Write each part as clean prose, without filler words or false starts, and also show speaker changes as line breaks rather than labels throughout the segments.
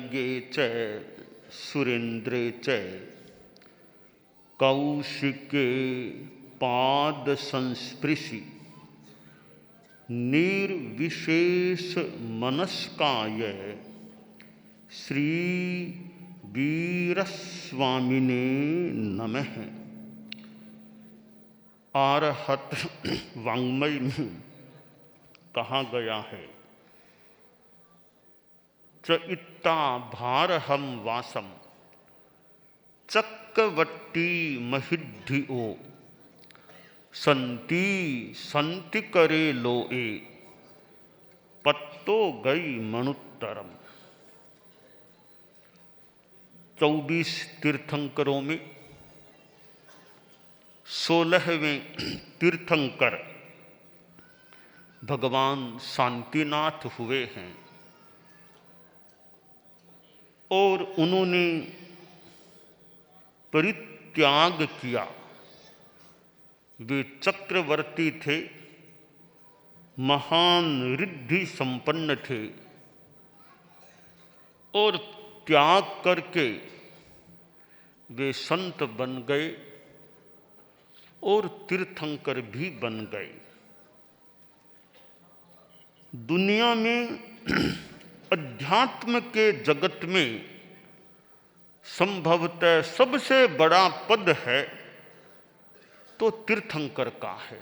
यज्ञे च सुरेन्द्रे च कौशिके पाद संस्पृशि निर्विशेष मनस्काय श्री वीरस्वामिने नमः। आरहत वाङ्मय में कहा गया है, च इत्ता भारहम वासम चक्रवट्टी महिद्धिओ संति संति करे लोए पत्तो गई मनुत्तरम। 24 तीर्थंकरों में 16वें तीर्थंकर भगवान शांतिनाथ हुए हैं और उन्होंने परित्याग किया। वे चक्रवर्ती थे, महान रिद्धि संपन्न थे और त्याग करके वे संत बन गए और तीर्थंकर भी बन गए। दुनिया में अध्यात्म के जगत में संभवतः सबसे बड़ा पद है तो तीर्थंकर का है।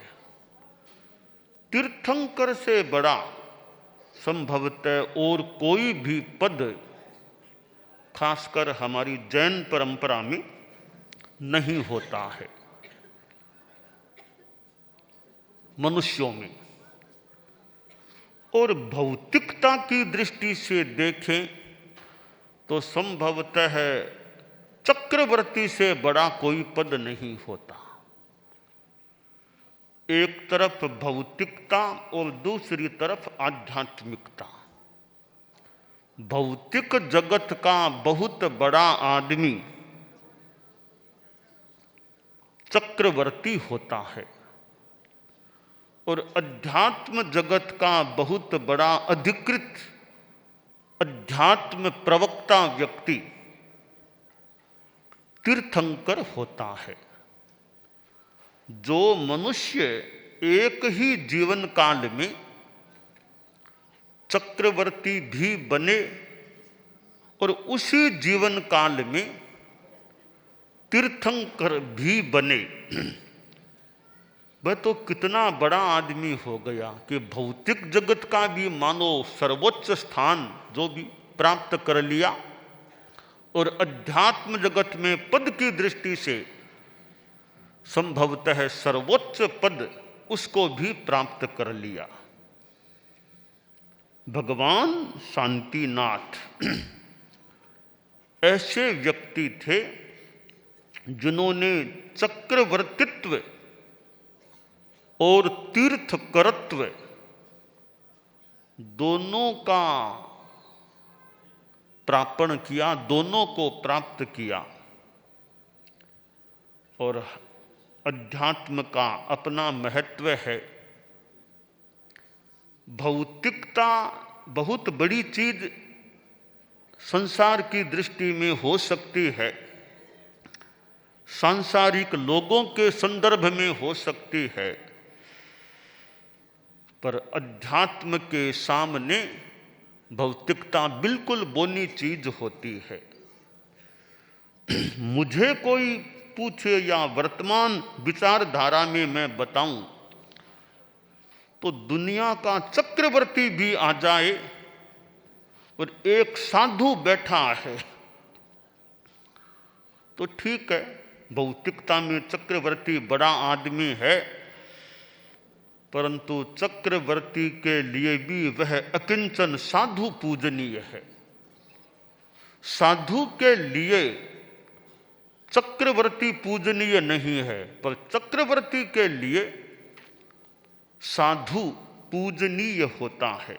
तीर्थंकर से बड़ा संभवतः और कोई भी पद खासकर हमारी जैन परंपरा में नहीं होता है मनुष्यों में। और भौतिकता की दृष्टि से देखें तो संभवतः चक्रवर्ती से बड़ा कोई पद नहीं होता। एक तरफ भौतिकता और दूसरी तरफ आध्यात्मिकता। भौतिक जगत का बहुत बड़ा आदमी चक्रवर्ती होता है और अध्यात्म जगत का बहुत बड़ा अधिकृत अध्यात्म प्रवक्ता व्यक्ति तीर्थंकर होता है। जो मनुष्य एक ही जीवन काल में चक्रवर्ती भी बने और उसी जीवन काल में तीर्थंकर भी बने, वह तो कितना बड़ा आदमी हो गया कि भौतिक जगत का भी मानो सर्वोच्च स्थान जो भी प्राप्त कर लिया और अध्यात्म जगत में पद की दृष्टि से संभवतः सर्वोच्च पद उसको भी प्राप्त कर लिया। भगवान शांतिनाथ ऐसे व्यक्ति थे जिन्होंने चक्रवर्तित्व और तीर्थकरत्व दोनों का प्रापण किया, दोनों को प्राप्त किया। और अध्यात्म का अपना महत्व है। भौतिकता बहुत बड़ी चीज संसार की दृष्टि में हो सकती है, सांसारिक लोगों के संदर्भ में हो सकती है, पर अध्यात्म के सामने भौतिकता बिल्कुल बोनी चीज होती है। मुझे कोई पूछे या वर्तमान विचारधारा में मैं बताऊं तो दुनिया का चक्रवर्ती भी आ जाए और एक साधु बैठा है तो ठीक है, भौतिकता में चक्रवर्ती बड़ा आदमी है, परंतु चक्रवर्ती के लिए भी वह अकिंचन साधु पूजनीय है। साधु के लिए चक्रवर्ती पूजनीय नहीं है, पर चक्रवर्ती के लिए साधु पूजनीय होता है।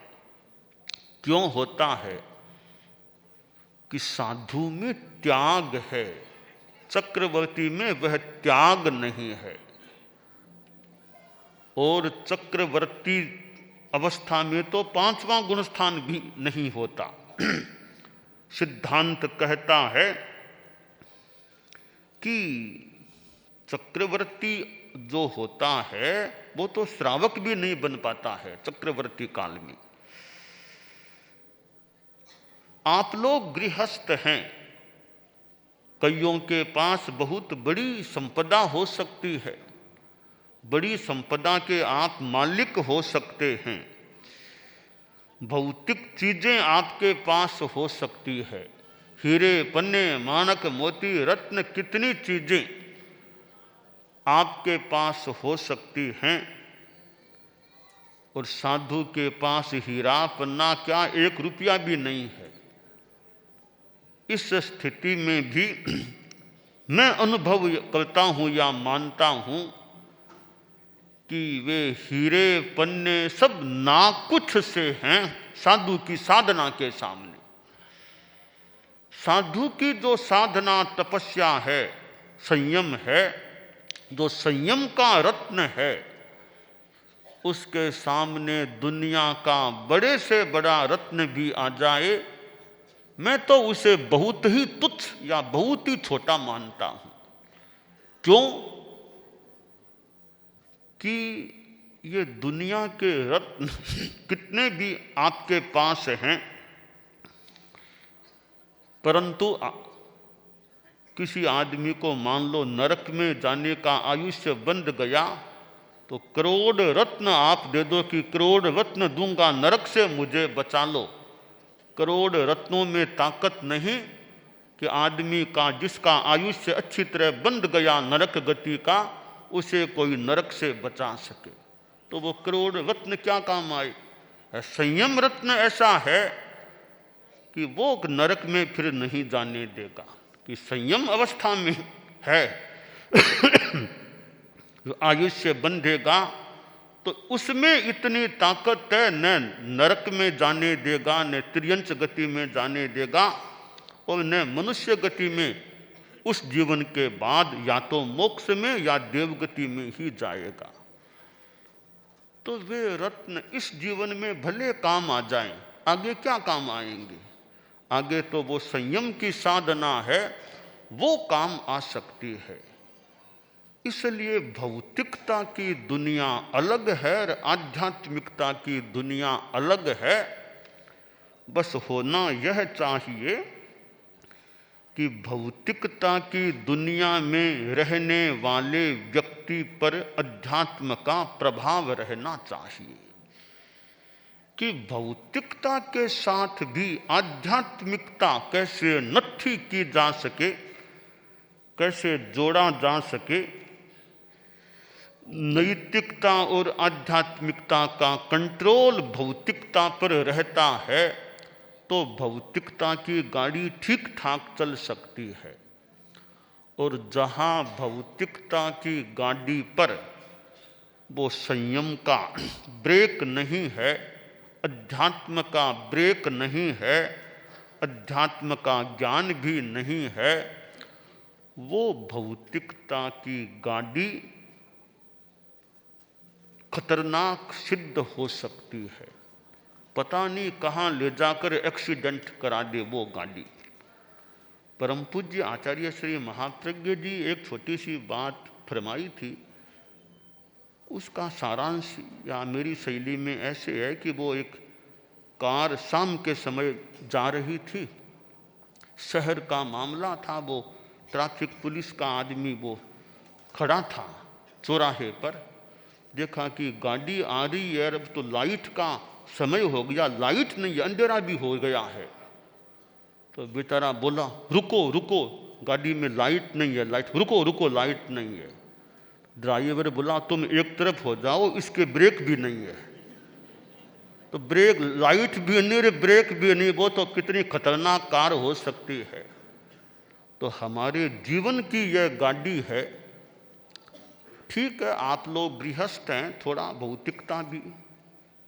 क्यों होता है? कि साधु में त्याग है, चक्रवर्ती में वह त्याग नहीं है। और चक्रवर्ती अवस्था में तो 5वां गुणस्थान भी नहीं होता। सिद्धांत कहता है कि चक्रवर्ती जो होता है वो तो श्रावक भी नहीं बन पाता है चक्रवर्ती काल में। आप लोग गृहस्थ हैं, कईयों के पास बहुत बड़ी संपदा हो सकती है, बड़ी संपदा के आप मालिक हो सकते हैं, भौतिक चीजें आपके पास हो सकती है, हीरे पन्ने माणक मोती रत्न कितनी चीजें आपके पास हो सकती हैं, और साधु के पास हीरा पन्ना क्या 1 रुपया भी नहीं है। इस स्थिति में भी मैं अनुभव करता हूं या मानता हूं कि वे हीरे पन्ने सब नाकुछ से हैं साधु की साधना के सामने। साधु की जो साधना तपस्या है, संयम है, जो संयम का रत्न है, उसके सामने दुनिया का बड़े से बड़ा रत्न भी आ जाए, मैं तो उसे बहुत ही तुच्छ या बहुत ही छोटा मानता हूं। क्यों? कि ये दुनिया के रत्न कितने भी आपके पास हैं, परंतु किसी आदमी को मान लो नरक में जाने का आयुष्य बंध गया, तो करोड़ रत्न आप दे दो कि करोड़ रत्न दूंगा नरक से मुझे बचा लो, करोड़ रत्नों में ताकत नहीं कि आदमी का जिसका आयुष्य अच्छी तरह बंध गया नरक गति का, उसे कोई नरक से बचा सके। तो वो करोड़ रत्न क्या काम आए? संयम रत्न ऐसा है कि वो नरक में फिर नहीं जाने देगा, कि संयम अवस्था में है आयुष्य बंधेगा तो उसमें इतनी ताकत है, न नरक में जाने देगा, न त्रियंच गति में जाने देगा, और न मनुष्य गति में उस जीवन के बाद या तो मोक्ष में या देवगति में ही जाएगा। तो वे रत्न इस जीवन में भले काम आ जाएं, आगे क्या काम आएंगे? आगे तो वो संयम की साधना है, वो काम आ सकती है। इसलिए भौतिकता की दुनिया अलग है और आध्यात्मिकता की दुनिया अलग है। बस होना यह चाहिए कि भौतिकता की दुनिया में रहने वाले व्यक्ति पर अध्यात्म का प्रभाव रहना चाहिए, कि भौतिकता के साथ भी आध्यात्मिकता कैसे नत्थी की जा सके, कैसे जोड़ा जा सके। नैतिकता और आध्यात्मिकता का कंट्रोल भौतिकता पर रहता है तो भौतिकता की गाड़ी ठीक ठाक चल सकती है, और जहाँ भौतिकता की गाड़ी पर वो संयम का ब्रेक नहीं है, अध्यात्म का ब्रेक नहीं है, अध्यात्म का ज्ञान भी नहीं है, वो भौतिकता की गाड़ी खतरनाक सिद्ध हो सकती है। पता नहीं कहाँ ले जाकर एक्सीडेंट करा दे वो गाड़ी। परम पूज्य आचार्य श्री महाप्रज्ञ जी एक छोटी सी बात फरमाई थी, उसका सारांश या मेरी शैली में ऐसे है कि वो एक कार शाम के समय जा रही थी, शहर का मामला था, वो ट्रैफिक पुलिस का आदमी वो खड़ा था चौराहे पर, देखा कि गाड़ी आ रही है, अब तो लाइट का समय हो गया, लाइट नहीं है, अंधेरा भी हो गया है। तो बेचारा बोला रुको रुको, गाड़ी में लाइट नहीं है, लाइट रुको रुको, लाइट नहीं है। ड्राइवर बोला तुम एक तरफ हो जाओ, इसके ब्रेक भी नहीं है। तो ब्रेक, लाइट भी नहीं रे, ब्रेक भी नहीं, वो तो कितनी खतरनाक कार हो सकती है। तो हमारे जीवन की यह गाड़ी है। ठीक है, आप लोग गृहस्थ हैं, थोड़ा भौतिकता भी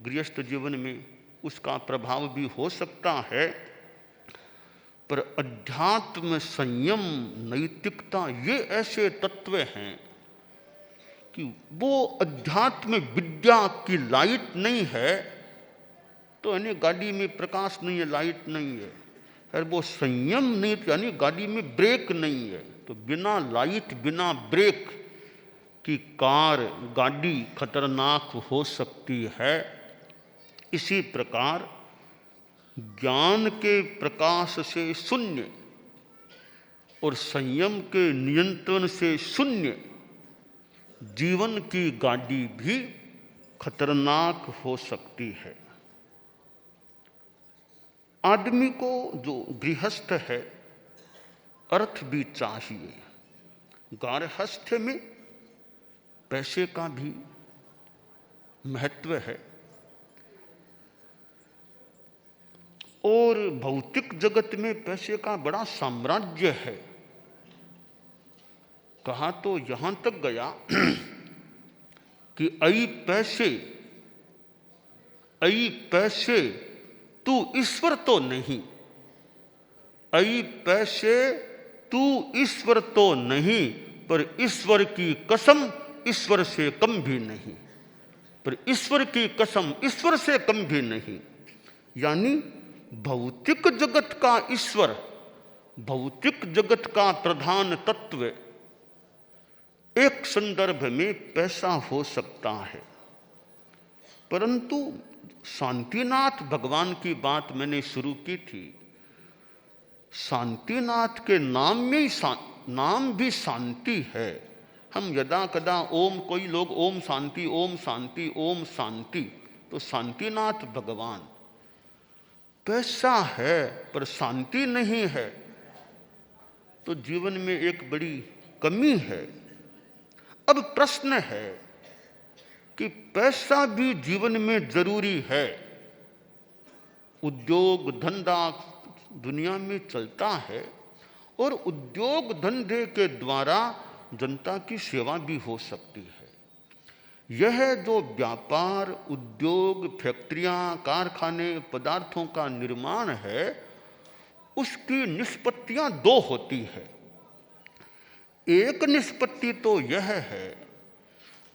गृहस्थ जीवन में उसका प्रभाव भी हो सकता है, पर अध्यात्म, संयम, नैतिकता ये ऐसे तत्व हैं कि वो अध्यात्म विद्या की लाइट नहीं है तो यानी गाड़ी में प्रकाश नहीं है, लाइट नहीं है, और वो संयम नहीं, यानी गाड़ी में ब्रेक नहीं है, तो बिना लाइट बिना ब्रेक की कार गाड़ी खतरनाक हो सकती है। इसी प्रकार ज्ञान के प्रकाश से शून्य और संयम के नियंत्रण से शून्य जीवन की गाड़ी भी खतरनाक हो सकती है। आदमी को, जो गृहस्थ है, अर्थ भी चाहिए। गारहस्थ्य में पैसे का भी महत्व है और भौतिक जगत में पैसे का बड़ा साम्राज्य है। कहा तो यहां तक गया कि ऐ पैसे तू ईश्वर तो नहीं, ऐ पैसे तू ईश्वर तो नहीं, पर ईश्वर की कसम ईश्वर से कम भी नहीं, पर ईश्वर की कसम ईश्वर से कम भी नहीं। यानी भौतिक जगत का ईश्वर, भौतिक जगत का प्रधान तत्व एक संदर्भ में पैसा हो सकता है, परंतु शांतिनाथ भगवान की बात मैंने शुरू की थी। शांतिनाथ के नाम में ही नाम भी शांति है। हम यदा कदा ओम, कोई लोग ओम शांति ओम शांति ओम शांति, तो शांतिनाथ भगवान पैसा है पर शांति नहीं है, तो जीवन में एक बड़ी कमी है। अब प्रश्न है कि पैसा भी जीवन में जरूरी है। उद्योग धंधा दुनिया में चलता है और उद्योग धंधे के द्वारा जनता की सेवा भी हो सकती है। यह जो व्यापार, उद्योग, फैक्ट्रियां, कारखाने, पदार्थों का निर्माण है, उसकी निष्पत्तियां दो होती है। एक निष्पत्ति तो यह है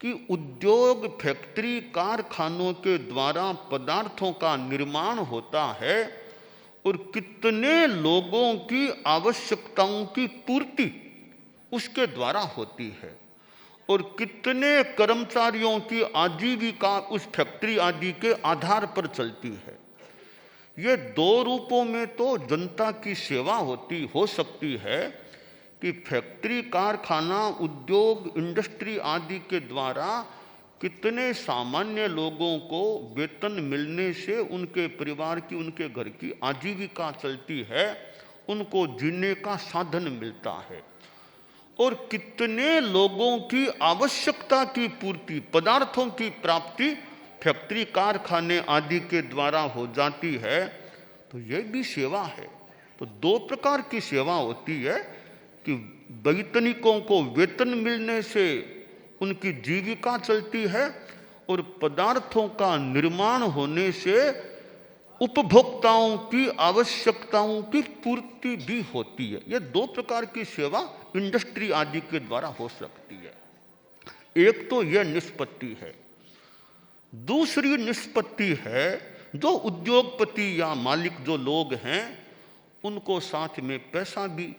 कि उद्योग, फैक्ट्री, कारखानों के द्वारा पदार्थों का निर्माण होता है और कितने लोगों की आवश्यकताओं की पूर्ति उसके द्वारा होती है और कितने कर्मचारियों की आजीविका उस फैक्ट्री आदि के आधार पर चलती है। ये दो रूपों में तो जनता की सेवा हो सकती है कि फैक्ट्री, कारखाना, उद्योग, इंडस्ट्री आदि के द्वारा कितने सामान्य लोगों को वेतन मिलने से उनके परिवार की, उनके घर की आजीविका चलती है, उनको जीने का साधन मिलता है, और कितने लोगों की आवश्यकता की पूर्ति, पदार्थों की प्राप्ति फैक्ट्री, कारखाने आदि के द्वारा हो जाती है। तो यह भी सेवा है। तो दो प्रकार की सेवा होती है कि वैतनिकों को वेतन मिलने से उनकी जीविका चलती है और पदार्थों का निर्माण होने से उपभोक्ताओं की आवश्यकताओं की पूर्ति भी होती है। यह दो प्रकार की सेवा इंडस्ट्री आदि के द्वारा हो सकती है। एक तो यह निष्पत्ति है। दूसरी निष्पत्ति है जो उद्योगपति या मालिक जो लोग हैं, उनको साथ में पैसा भी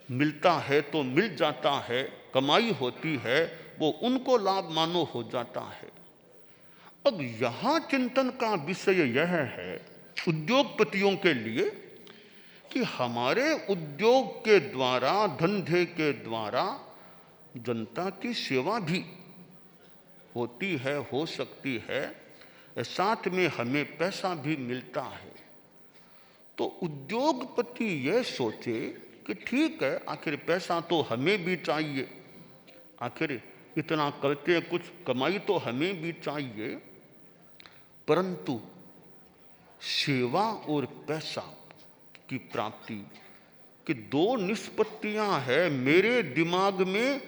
मिलता है तो मिल जाता है, कमाई होती है, वो उनको लाभ मानो हो जाता है। अब यहाँ चिंतन का विषय यह है उद्योगपतियों के लिए कि हमारे उद्योग के द्वारा, धंधे के द्वारा जनता की सेवा भी होती है, हो सकती है, साथ में हमें पैसा भी मिलता है। तो उद्योगपति यह सोचे कि ठीक है, आखिर पैसा तो हमें भी चाहिए, आखिर इतना करते कुछ कमाई तो हमें भी चाहिए, परंतु सेवा और पैसा की प्राप्ति की दो निष्पत्तियां हैं। मेरे दिमाग में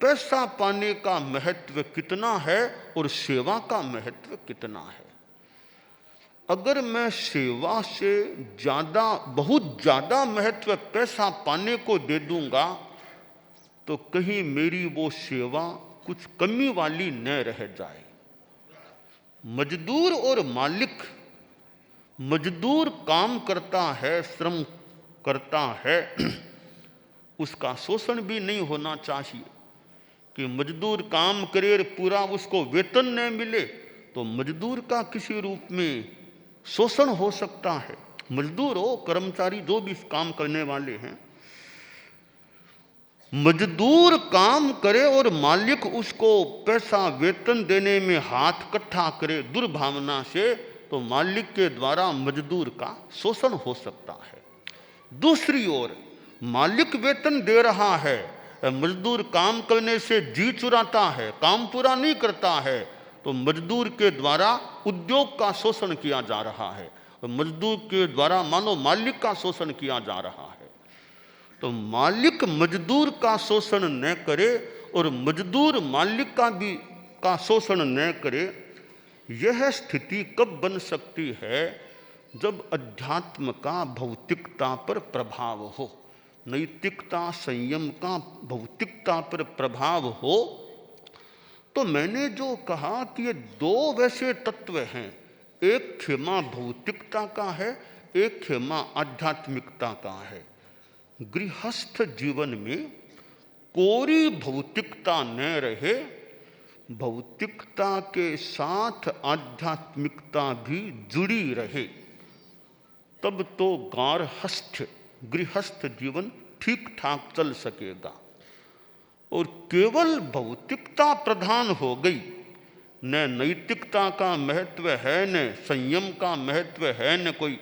पैसा पाने का महत्व कितना है और सेवा का महत्व कितना है। अगर मैं सेवा से ज़्यादा, बहुत ज़्यादा महत्व पैसा पाने को दे दूंगा तो कहीं मेरी वो सेवा कुछ कमी वाली न रह जाए। मजदूर और मालिक मजदूर काम करता है, श्रम करता है, उसका शोषण भी नहीं होना चाहिए। कि मजदूर काम करे और पूरा उसको वेतन न मिले तो मजदूर का किसी रूप में शोषण हो सकता है। मजदूर हो, कर्मचारी, जो भी काम करने वाले हैं, मजदूर काम करे और मालिक उसको पैसा वेतन देने में हाथ इकट्ठा करे दुर्भावना से, तो मालिक के द्वारा मजदूर का शोषण हो सकता है। दूसरी ओर मालिक वेतन दे रहा है, मजदूर काम करने से जी चुराता है, काम पूरा नहीं करता है, तो मजदूर के द्वारा उद्योग का शोषण किया जा रहा है, मजदूर के द्वारा मानो मालिक का शोषण किया जा रहा है। तो मालिक मजदूर का शोषण न करे और मजदूर मालिक का शोषण न करे। यह स्थिति कब बन सकती है? जब अध्यात्म का भौतिकता पर प्रभाव हो, नैतिकता संयम का भौतिकता पर प्रभाव हो। तो मैंने जो कहा कि ये दो वैसे तत्व हैं, एक क्षमा भौतिकता का है, एक क्षमा आध्यात्मिकता का है। गृहस्थ जीवन में कोरी भौतिकता न रहे, भौतिकता के साथ आध्यात्मिकता भी जुड़ी रहे, तब तो गृहस्थ जीवन ठीक ठाक चल सकेगा। और केवल भौतिकता प्रधान हो गई, न नैतिकता का महत्व है, न संयम का महत्व है, न कोई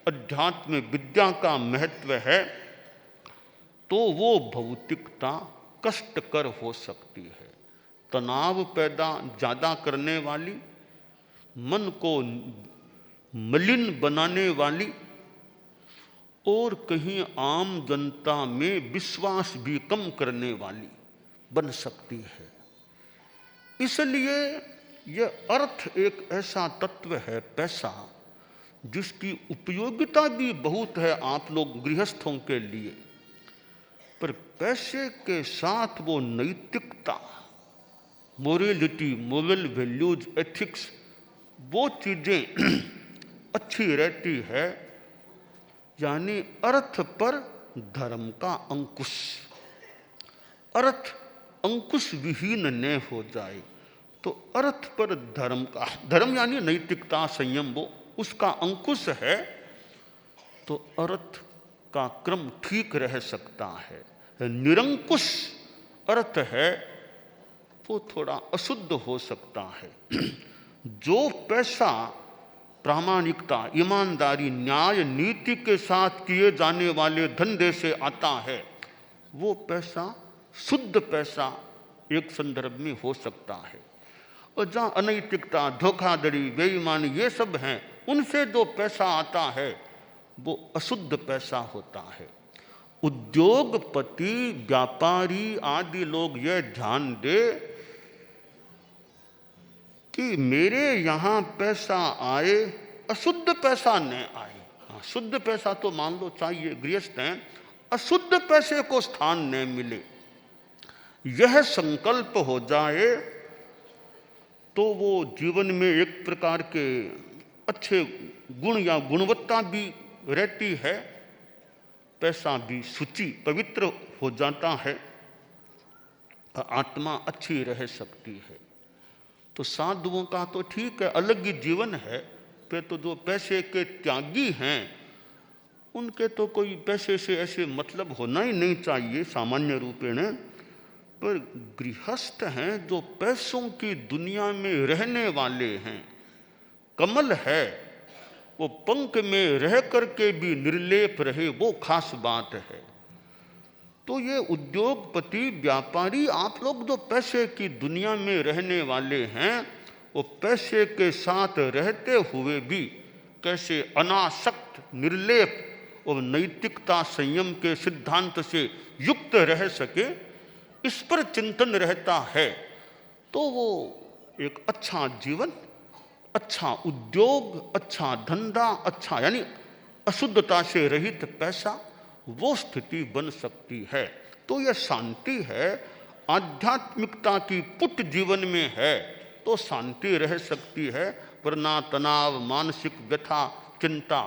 अध्यात्म विद्या का महत्व है, तो वो भौतिकता कष्टकर हो सकती है, तनाव पैदा ज़्यादा करने वाली, मन को मलिन बनाने वाली, और कहीं आम जनता में विश्वास भी कम करने वाली बन सकती है। इसलिए यह अर्थ एक ऐसा तत्व है पैसा, जिसकी उपयोगिता भी बहुत है आप लोग गृहस्थों के लिए, पर पैसे के साथ वो नैतिकता, मोरलिटी, मोरल वैल्यूज, एथिक्स, वो चीज़ें अच्छी रहती है। यानी अर्थ पर धर्म का अंकुश, अर्थ अंकुश विहीन न हो जाए, तो अर्थ पर धर्म का, धर्म यानी नैतिकता संयम, वो उसका अंकुश है, तो अर्थ का क्रम ठीक रह सकता है। निरंकुश अर्थ है वो थोड़ा अशुद्ध हो सकता है। जो पैसा प्रामाणिकता, ईमानदारी, न्याय, नीति के साथ किए जाने वाले धंधे से आता है, वो पैसा शुद्ध पैसा एक संदर्भ में हो सकता है। और जहाँ अनैतिकता, धोखाधड़ी, बेईमानी ये सब हैं, उनसे जो पैसा आता है वो अशुद्ध पैसा होता है। उद्योगपति, व्यापारी आदि लोग यह ध्यान दे कि मेरे यहाँ पैसा आए, अशुद्ध पैसा न आए। हाँ, शुद्ध पैसा तो मान लो चाहिए, गृहस्थ हैं, अशुद्ध पैसे को स्थान न मिले, यह संकल्प हो जाए, तो वो जीवन में एक प्रकार के अच्छे गुण या गुणवत्ता भी रहती है, पैसा भी शुचि पवित्र हो जाता है, आत्मा अच्छी रह सकती है। तो साधुओं का तो ठीक है, अलग ही जीवन है, पे तो जो पैसे के त्यागी हैं उनके तो कोई पैसे से ऐसे मतलब होना ही नहीं चाहिए सामान्य रूपेण। पर गृहस्थ हैं जो पैसों की दुनिया में रहने वाले हैं, कमल है, वो पंख में रह करके भी निर्लेप रहे, वो खास बात है। तो ये उद्योगपति, व्यापारी, आप लोग जो पैसे की दुनिया में रहने वाले हैं, वो पैसे के साथ रहते हुए भी कैसे अनासक्त, निर्लेप और नैतिकता संयम के सिद्धांत से युक्त रह सके, इस पर चिंतन रहता है, तो वो एक अच्छा जीवन, अच्छा उद्योग, अच्छा धंधा, अच्छा यानी अशुद्धता से रहित पैसा, वो स्थिति बन सकती है। तो यह शांति है, आध्यात्मिकता की पुट जीवन में है तो शांति रह सकती है, वरना तनाव, मानसिक व्यथा, चिंता,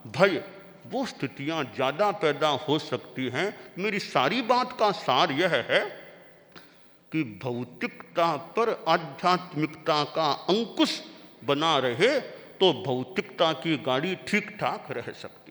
भय, वो स्थितियां ज़्यादा पैदा हो सकती हैं। मेरी सारी बात का सार यह है कि भौतिकता पर आध्यात्मिकता का अंकुश बना रहे तो भौतिकता की गाड़ी ठीक ठाक रह सकती।